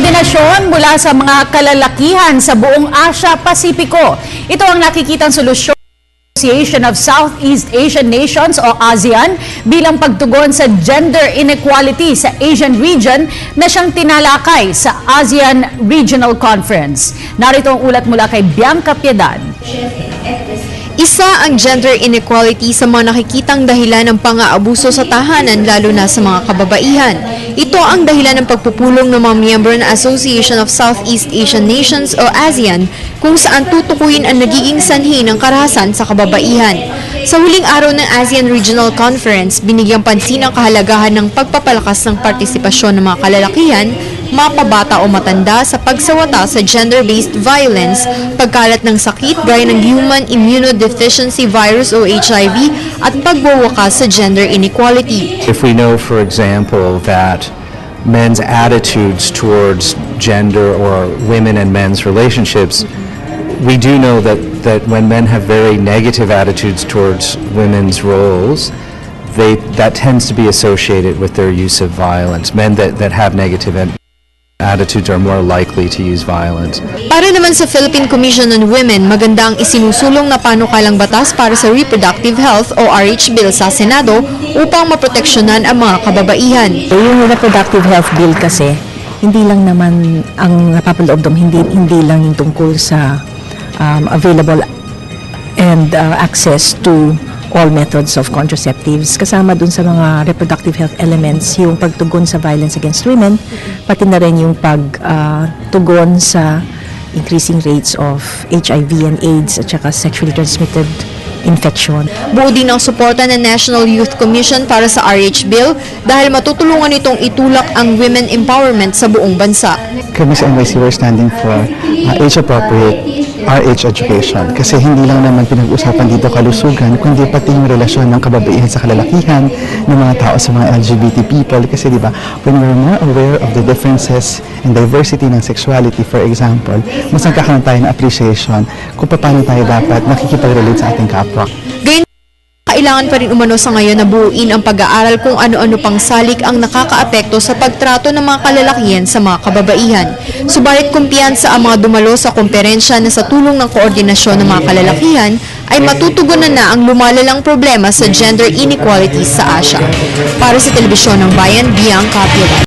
koordinasyon mula sa mga kalalakihan sa buong Asia-Pasipiko. Ito ang nakikitang solusyon ng Association of Southeast Asian Nations o ASEAN bilang pagtugon sa gender inequality sa Asian region na siyang tinalakay sa ASEAN Regional Conference. Narito ang ulat mula kay Bianca Piedad. Isa ang gender inequality sa mga nakikitang dahilan ng pang-aabuso sa tahanan lalo na sa mga kababaihan. Ito ang dahilan ng pagpupulong ng mga miyembro ng Association of Southeast Asian Nations o ASEAN kung saan tutukuyin ang nagiging sanhi ng karahasan sa kababaihan. Sa huling araw ng ASEAN Regional Conference, binigyang pansin ang kahalagahan ng pagpapalakas ng partisipasyon ng mga kalalakihan, mapabata o matanda sa pagsawata sa gender-based violence, pagkalat ng sakit gaya ng Human Immunodeficiency Virus o HIV at pagwawakas sa gender inequality. If we know, for example, that men's attitudes towards gender or women and men's relationships, we do know that when men have very negative attitudes towards women's roles, that tends to be associated with their use of violence. Men that have negative attitudes are more likely to use violence. Para naman sa Philippine Commission on Women, maganda ang isinusulong na panukalang batas para sa reproductive health o RH bill sa Senado upang maproteksyonan ang mga kababaihan. Yung reproductive health bill kasi, hindi lang naman ang napapaloob doon, hindi lang yung tungkol sa available and access to all methods of contraceptives. Kasama dun sa mga reproductive health elements, yung pagtugon sa violence against women, pati na rin yung pagtugon sa increasing rates of HIV and AIDS at saka sexually transmitted infection. Buo din ang suporta ng National Youth Commission para sa RH Bill dahil matutulungan itong itulak ang women empowerment sa buong bansa. Kami sa NYC, we're standing for age-appropriate RH education kasi hindi lang naman pinag-usapan dito kalusugan kundi pati yung relasyon ng kababaihan sa kalalakihan ng mga tao sa mga LGBT people kasi di ba when we're more aware of the differences and diversity ng sexuality, for example, mas nagkakaroon tayo ng appreciation kung paano tayo dapat nakikipag-relate sa ating kapwa. Kailangan pa rin umano sa ngayon na buuin ang pag-aaral kung ano-ano pang salik ang nakakaapekto sa pagtrato ng mga kalalakihan sa mga kababaihan. Subalit kumpiyansa ang mga dumalo sa komperensya na sa tulong ng koordinasyon ng mga kalalakihan ay matutugunan na ang lumalalang problema sa gender inequality sa Asia. Para sa Telebisyon ng Bayan, Bianca Piedad.